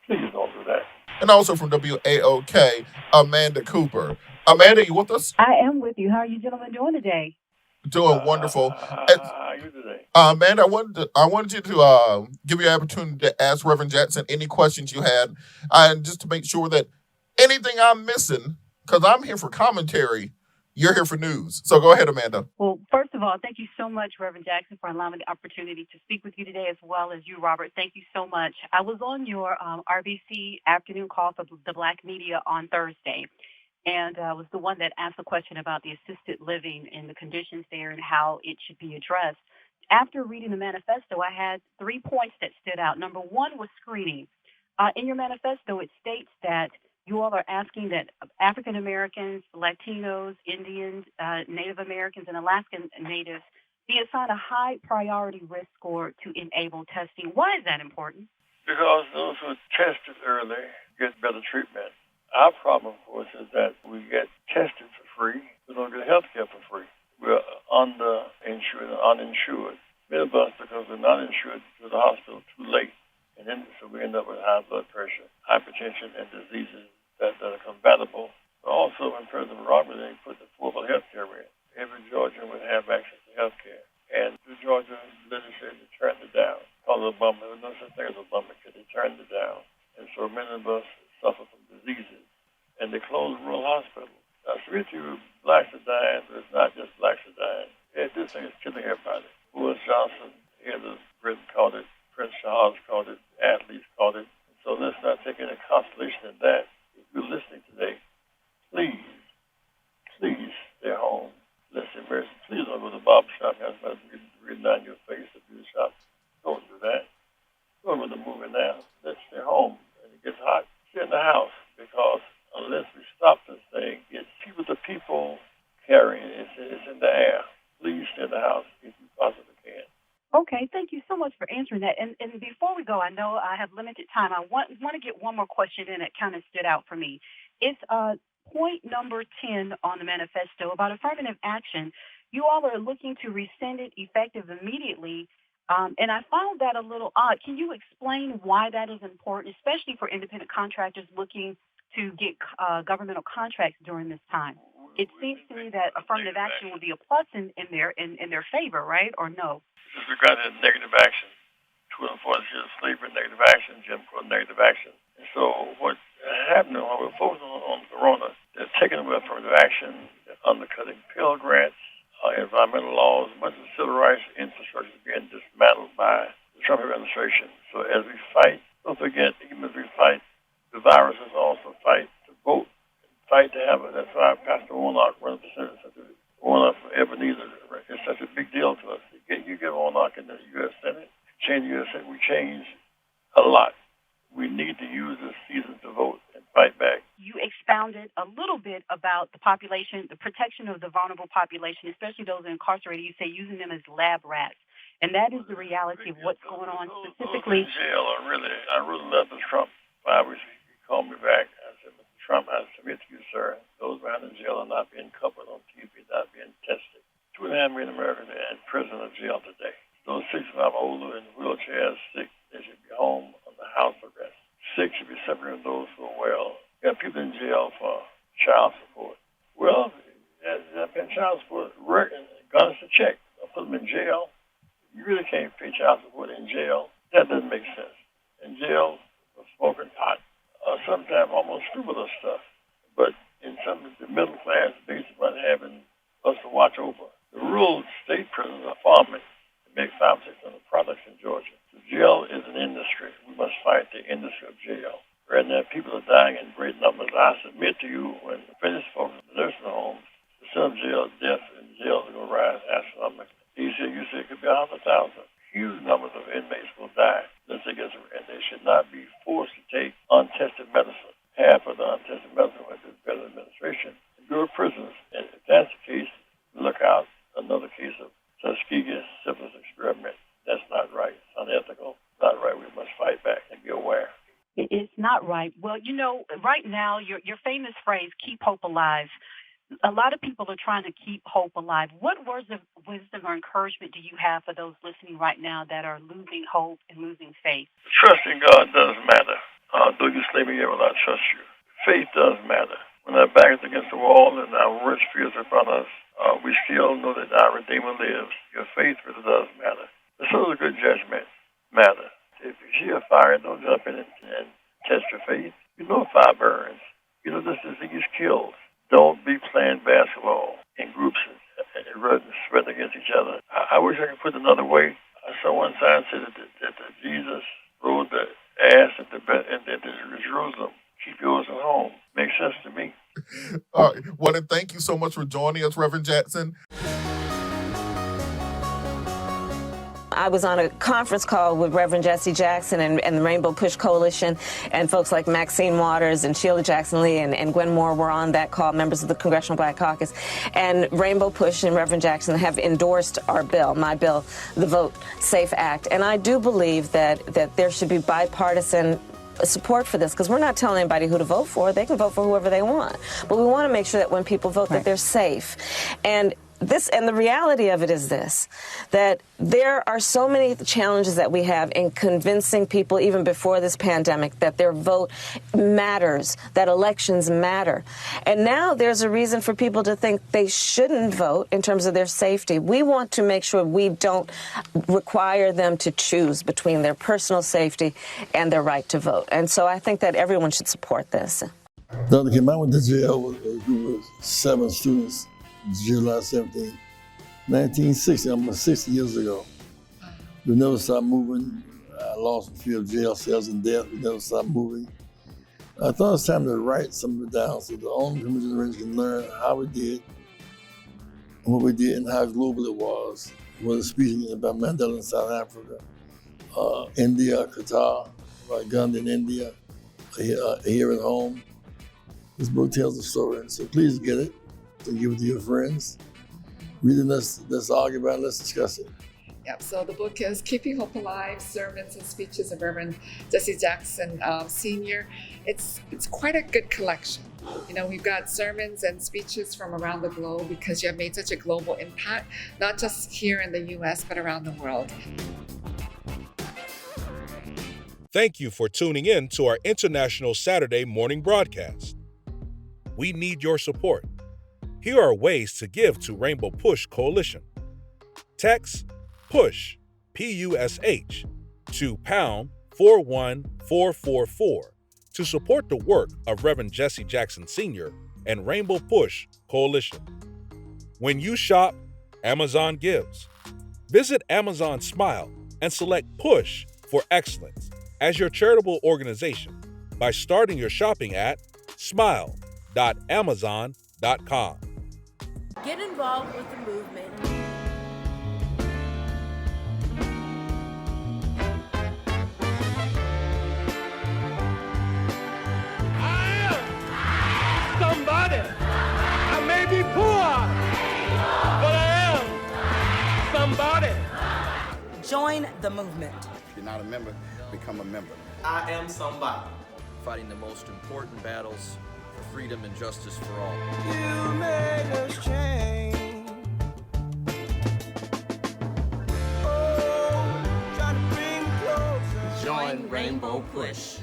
S22: Please don't do that.
S21: And also from WAOK, Amanda Cooper. Amanda, you with us?
S1: I am with you. How are you gentlemen doing today?
S21: Doing wonderful.
S22: How are you today?
S21: Amanda, I wanted you to give you an opportunity to ask Reverend Jackson any questions you had, and just to make sure that anything I'm missing, because I'm here for commentary, you're here for news. So go ahead, Amanda.
S1: Well, first of all, thank you so much, Reverend Jackson, for allowing me the opportunity to speak with you today, as well as you, Robert. Thank you so much. I was on your RBC afternoon call for the Black media on Thursday, and I was the one that asked the question about the assisted living and the conditions there and how it should be addressed. After reading the manifesto, I had 3 points that stood out. Number one was screening. In your manifesto, it states that you all are asking that African Americans, Latinos, Indians, Native Americans, and Alaskan Natives be assigned a high priority risk score to enable testing. Why is that important?
S22: Because those who are tested early get better treatment. Our problem, of course, is that we get tested for free. We don't get health care for free. We're underinsured and uninsured. Many of us, because we're not insured, to the hospital too late. And then, so we end up with high blood pressure, hypertension, and diseases that are combatable. But also, when President Robert they put the affordable health care in, every Georgian would have access to health care. And the Georgia legislature turned it down. Called it a bummer. There was no such thing as a bummer because they turned it down. And so many of us suffer from diseases. And they closed rural hospitals. I swear to you, blacks are dying, but it's not just blacks are dying. This thing is killing everybody. Boris Johnson, head of Britain, called it. Prince Charles called it. Athletes called it. So let's not take any consolation in that. If you're listening today, please stay home. Let's embrace it. Please don't go to the barber shop. That's not reading down your face at the shop. Don't do that. Don't go to the movie now. Let's stay home. And it gets hot. Stay in the house because unless we stop this thing, it's people to people carrying it. It's in the air. Please stay in the house if you possibly can.
S1: Okay, thank you so much for answering that. And before we go, I know I have limited time. I want to get one more question in that kind of stood out for me. It's point number 10 on the manifesto about affirmative action. You all are looking to rescind it effective immediately. And I found that a little odd. Can you explain why that is important, especially for independent contractors looking to get governmental contracts during this time? It seems to me that affirmative action would be a plus in their favor, right? Or no?
S22: Just regarding negative action, 240 years of slavery, negative action, Jim Crow, negative action. And so what happened while we're focusing on Corona, they're taking away affirmative action, they're undercutting Pell Grants, environmental laws, much of the civil rights infrastructure is being dismantled by the Trump administration. So as we fight, don't forget, even as we fight, the viruses also fight to vote, fight to have it. That's why Pastor Warnock, one of the senators, Warnock from Ebenezer, it's such a big deal to us. You get Warnock in the U.S. Senate, change the U.S. Senate, we change a lot. We need to use this season to vote and fight back.
S1: You expounded a little bit about the population, the protection of the vulnerable population, especially those incarcerated. You say using them as lab rats. And that is the reality of what's going on specifically.
S22: Those in jail I really love the Trump. 5 weeks ago, he called me back. I said, Mr. Trump, I submit to you, sir, those behind in jail are not being covered on TV, not being tested. 2.5 million Americans are in prison or jail today. Those 65 older in wheelchairs, sick, they should be home under house arrest. Sick should be separated from those who are well. You got people in jail for child support. Well, they're paying child support, gun us a check. I'll put them in jail. You really can't pay child support in jail. That doesn't make sense. In jail, for smoking pot, sometimes almost frivolous stuff. But in some of the middle class, based upon having us to watch over. The rural state prisons are farming. They make 5-6 of the products in Georgia. So jail is an industry. We must fight the industry of jail. Right now, people are dying in great numbers. I submit to you, when the finished folks in the nursing homes, the sum of jail deaths in jail are going to rise astronomically. You say it could be 100,000. Huge numbers of inmates will die. And they should not be forced to take untested medicine. Half of the untested medicine went to the better administration and go to prisons. And if that's the case, look out. Another case of Tuskegee syphilis experiment. That's not right. It's unethical. Not right. We must fight back and be aware.
S1: It's not right. Well, right now, your famous phrase, keep hope alive. A lot of people are trying to keep hope alive. What words of wisdom or encouragement do you have for those listening right now that are losing hope and losing faith?
S22: Trust in God does matter. Though you slay me, yet will I trust you. Faith does matter. When our back is against the wall and our worst fears are upon us, we still know that our Redeemer lives. Your faith really does matter. So does a good judgment matter. If you see a fire, don't jump in it and test your faith. You know fire burns. You know this disease kills. Don't be playing basketball in groups and spreading against each other. I wish I could put it another way. I saw one sign said that Jesus rode the ass into Jerusalem. Keep yours at home. Makes sense to me.
S21: All right. Well, then thank you so much for joining us, Reverend Jackson.
S2: I was on a conference call with Reverend Jesse Jackson and the Rainbow Push Coalition, and folks like Maxine Waters and Sheila Jackson-Lee and Gwen Moore were on that call, members of the Congressional Black Caucus. And Rainbow Push and Reverend Jackson have endorsed our bill, my bill, the Vote Safe Act. And I do believe that there should be bipartisan support for this, because we're not telling anybody who to vote for. They can vote for whoever they want. But we want to make sure that when people vote that they're safe. And the reality of it is this, that there are so many challenges that we have in convincing people, even before this pandemic, that their vote matters, that elections matter. And now there's a reason for people to think they shouldn't vote in terms of their safety. We want to make sure we don't require them to choose between their personal safety and their right to vote. And so I think that everyone should support this.
S3: Dr. Kim, I went to jail with a group of 7 students. July 17, 1960, almost 60 years ago. We never stopped moving. I lost a few of jail cells and death. We never stopped moving. I thought it was time to write some of it down so the older generation can learn how we did, and what we did, and how global it was. Whether speaking about Mandela in South Africa, India, Qatar, about Gandhi in India, here at home. This book tells the story, so please get it. And give it to your friends. Read it, let's argue about it, let's discuss it.
S4: Yep, so the book is Keeping Hope Alive, Sermons and Speeches of Reverend Jesse Jackson Sr. It's quite a good collection. You know, we've got sermons and speeches from around the globe because you have made such a global impact, not just here in the U.S., but around the world.
S5: Thank you for tuning in to our International Saturday morning broadcast. We need your support. Here are ways to give to Rainbow Push Coalition. Text PUSH, P-U-S-H, to pound 41444 to support the work of Reverend Jesse Jackson Sr. and Rainbow Push Coalition. When you shop, Amazon gives. Visit Amazon Smile and select PUSH for Excellence as your charitable organization by starting your shopping at smile.amazon.com.
S6: Get involved with the movement.
S23: I am somebody. I may be poor, but I am somebody.
S6: Join the movement.
S24: If you're not a member, become a member.
S25: I am somebody.
S26: Fighting the most important battles for freedom and justice for all.
S23: You made us change. Oh, trying to bring closer.
S25: Join Rainbow Push.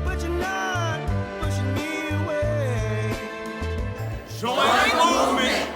S23: But you're not pushing me away.
S25: Join the movement.